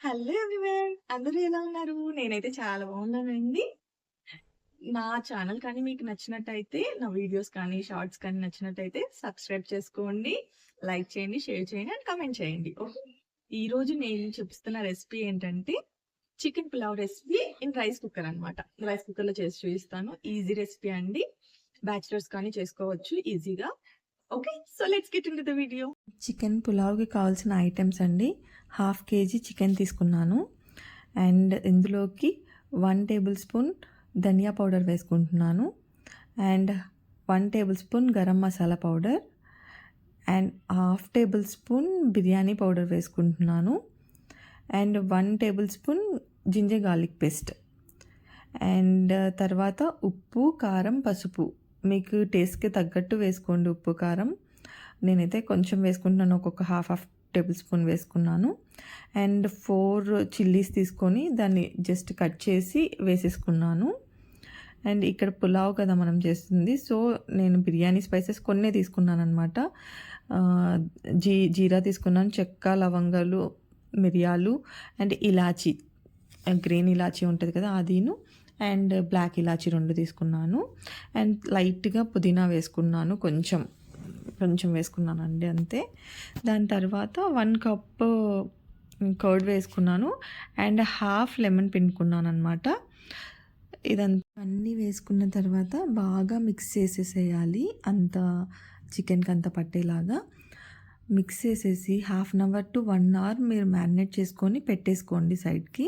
Hello everyone! అందరూ ఎలా ఉన్నారు? నేనైతే చాలా బాగున్నానండి. నా ఛానల్ కానీ మీకు నచ్చినట్టయితే, నా వీడియోస్ కానీ, షార్ట్స్ కానీ నచ్చినట్టయితే సబ్స్క్రైబ్ చేసుకోండి, లైక్ చేయండి, షేర్ చేయండి అండ్ కామెంట్ చేయండి. ఓకే. ఈరోజు నేను చూపిస్తున్న రెసిపీ ఏంటంటే chicken pulao recipe in rice cooker అనమాట. రైస్ కుక్కర్‌లో చేసి చూపిస్తాను. ఈజీ రెసిపీ అండి. బ్యాచిలర్స్ కానీ చేసుకోవచ్చు ఈజీగా. Okay. So let's get into the video. Chicken పులావ్కి కావాల్సిన ఐటమ్స్ అండి. 1/2 కేజీ చికెన్ తీసుకున్నాను అండ్ ఇందులోకి 1 టేబుల్ స్పూన్ ధనియా పౌడర్ వేసుకుంటున్నాను and 1 tablespoon garam masala powder and 1/2 tablespoon biryani powder వేసుకుంటున్నాను and 1 tablespoon ginger garlic paste and తర్వాత ఉప్పు, కారం, పసుపు మీకు టేస్ట్కి తగ్గట్టు వేసుకోండి. ఉప్పు, కారం నేనైతే కొంచెం వేసుకుంటున్నాను, ఒక్కొక్క హాఫ్ టేబుల్ స్పూన్ వేసుకున్నాను అండ్ 4 చిల్లీస్ తీసుకొని దాన్ని జస్ట్ కట్ చేసి వేసేసుకున్నాను. అండ్ ఇక్కడ పులావ్ కదా మనం చేస్తుంది, సో నేను బిర్యానీ స్పైసెస్ కొన్నే తీసుకున్నాను అనమాట. జీరా తీసుకున్నాను, చెక్క, లవంగాలు, మిరియాలు అండ్ ఇలాచీ, గ్రీన్ ఇలాచీ ఉంటుంది కదా అదిను, అండ్ బ్లాక్ ఇలాచీ 2 తీసుకున్నాను అండ్ లైట్గా పుదీనా వేసుకున్నాను, కొంచెం వేసుకున్నానండి అంతే. దాని తర్వాత 1 కప్ కర్డ్ వేసుకున్నాను అండ్ హాఫ్ లెమన్ పిండుకున్నాను అనమాట. ఇదంతా అన్నీ వేసుకున్న తర్వాత బాగా మిక్స్ చేసేసేయాలి, అంత చికెన్కి అంత పట్టేలాగా మిక్స్ చేసేసి 1/2 అవర్ టు 1 అవర్ మీరు మ్యారినేట్ చేసుకొని పెట్టేసుకోండి సైడ్కి.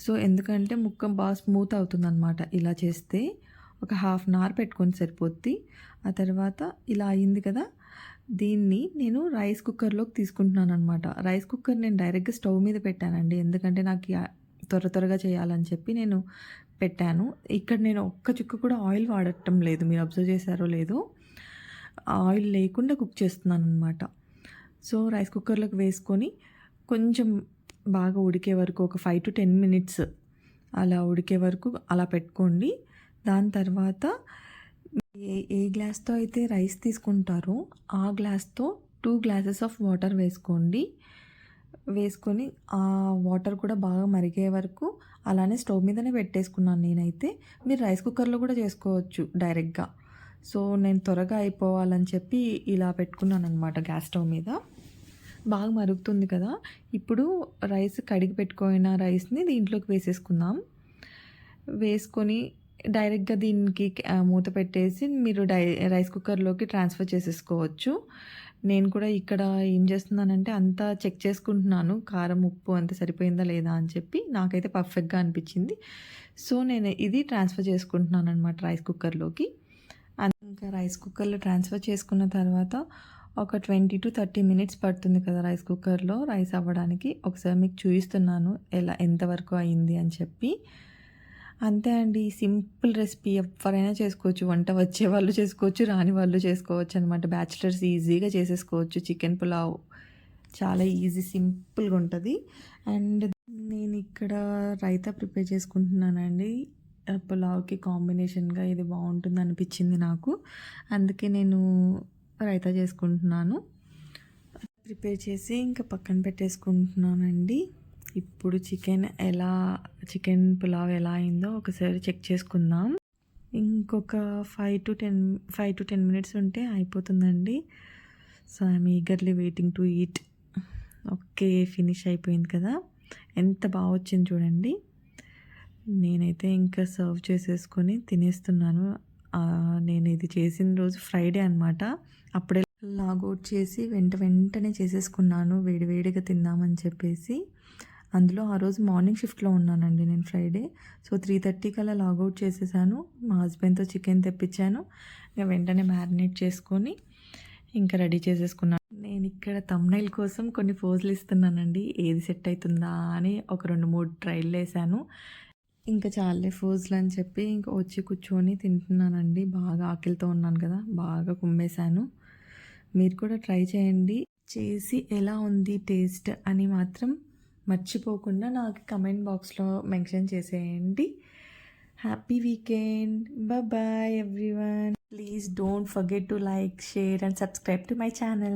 సో ఎందుకంటే ముక్క బాగా స్మూత్ అవుతుంది అనమాట ఇలా చేస్తే. ఒక 1/2 అవర్ పెట్టుకొని సరిపోద్ది. ఆ తర్వాత ఇలా అయింది కదా, దీన్ని నేను రైస్ కుక్కర్లోకి తీసుకుంటున్నాను అనమాట. రైస్ కుక్కర్ నేను డైరెక్ట్గా స్టవ్ మీద పెట్టానండి, ఎందుకంటే నాకు త్వరగా చేయాలని చెప్పి నేను పెట్టాను. ఇక్కడ నేను ఒక్క చుక్క కూడా ఆయిల్ వాడటం లేదు, మీరు అబ్జర్వ్ చేశారో లేదో. ఆయిల్ లేకుండా కుక్ చేస్తున్నాను అనమాట. సో రైస్ కుక్కర్లోకి వేసుకొని కొంచెం బాగా ఉడికే వరకు ఒక 5 to 10 మినిట్స్ అలా ఉడికే వరకు అలా పెట్టుకోండి. దాని తర్వాత ఏ గ్లాస్తో అయితే రైస్ తీసుకుంటారో ఆ గ్లాస్తో 2 గ్లాసెస్ ఆఫ్ వాటర్ వేసుకోండి. వేసుకొని ఆ వాటర్ కూడా బాగా మరిగే వరకు అలానే స్టవ్ మీదనే పెట్టేసుకున్నాను నేనైతే. మీరు రైస్ కుక్కర్లో కూడా చేసుకోవచ్చు డైరెక్ట్గా. సో నేను త్వరగా అయిపోవాలని చెప్పి ఇలా పెట్టుకున్నాను అనమాట గ్యాస్ స్టవ్ మీద. బాగా మరుగుతుంది కదా, ఇప్పుడు రైస్ కడిగి పెట్టుకున్న రైస్ని దీంట్లోకి వేసేసుకుందాం. వేసుకొని డైరెక్ట్గా దీనికి మూత పెట్టేసి మీరు రైస్ కుక్కర్లోకి ట్రాన్స్ఫర్ చేసేసుకోవచ్చు. నేను కూడా ఇక్కడ ఏం చేస్తున్నానంటే అంతా చెక్ చేసుకుంటున్నాను, కారం, ఉప్పు అంత సరిపోయిందా లేదా అని చెప్పి. నాకైతే పర్ఫెక్ట్గా అనిపించింది. సో నేను ఇది ట్రాన్స్ఫర్ చేసుకుంటున్నాను అనమాట రైస్ కుక్కర్లోకి. ఇంకా రైస్ కుక్కర్లో ట్రాన్స్ఫర్ చేసుకున్న తర్వాత ఒక 20 to 30 మినిట్స్ పడుతుంది కదా రైస్ కుక్కర్లో రైస్ అవ్వడానికి. ఒకసారి మీకు చూపిస్తున్నాను ఎంతవరకు అయింది అని చెప్పి. అంతే అండి, సింపుల్ రెసిపీ, ఎవరైనా చేసుకోవచ్చు. వంట వచ్చే వాళ్ళు చేసుకోవచ్చు, రాని వాళ్ళు చేసుకోవచ్చు అనమాట. బ్యాచిలర్స్ ఈజీగా చేసేసుకోవచ్చు చికెన్ పులావ్. చాలా ఈజీ, సింపుల్గా ఉంటుంది. అండ్ నేను ఇక్కడ రైతా ప్రిపేర్ చేసుకుంటున్నానండి. పులావ్కి కాంబినేషన్గా ఇది బాగుంటుంది అనిపించింది నాకు, అందుకే నేను రైతా చేసుకుంటున్నాను. ప్రిపేర్ చేసి ఇంకా పక్కన పెట్టేసుకుంటున్నానండి. ఇప్పుడు చికెన్ పులావ్ ఎలా అయిందో ఒకసారి చెక్ చేసుకుందాం. ఇంకొక 5 to 10 మినిట్స్ ఉంటే అయిపోతుందండి. So I'm eagerly waiting to eat. Okay, finish అయిపోయింది కదా, ఎంత బాగా వచ్చింది చూడండి. నేనైతే ఇంకా సర్వ్ చేసేసుకొని తినేస్తున్నాను. నేను ఇది చేసిన రోజు ఫ్రైడే అనమాట. అప్పుడే లాగౌట్ చేసి వెంటనే చేసేసుకున్నాను, వేడివేడిగా తిందామని చెప్పేసి. అందులో ఆ రోజు మార్నింగ్ షిఫ్ట్లో ఉన్నానండి నేను ఫ్రైడే. సో 3:30 కల్లా లాగౌట్ చేసేసాను. మా హస్బెండ్తో చికెన్ తెప్పించాను, ఇంకా వెంటనే మ్యారినేట్ చేసుకొని ఇంకా రెడీ చేసేసుకున్నాను. నేను ఇక్కడ థంబ్నెయిల్ కోసం కొన్ని పోజులు ఇస్తున్నానండి, ఏది సెట్ అవుతుందా అని ఒక 2-3 ట్రైల్ వేసాను. ఇంకా చాలే ఫోజులు అని చెప్పి ఇంకా వచ్చి కూర్చొని తింటున్నానండి. బాగా ఆకలితో ఉన్నాను కదా, బాగా కుమ్మేశాను. మీరు కూడా ట్రై చేయండి, చేసి ఎలా ఉంది టేస్ట్ అని మాత్రం మర్చిపోకుండా నాకు కమెంట్ బాక్స్లో మెన్షన్ చేసేయండి. Happy weekend, bye everyone. Please don't forget to like, share and subscribe to my channel.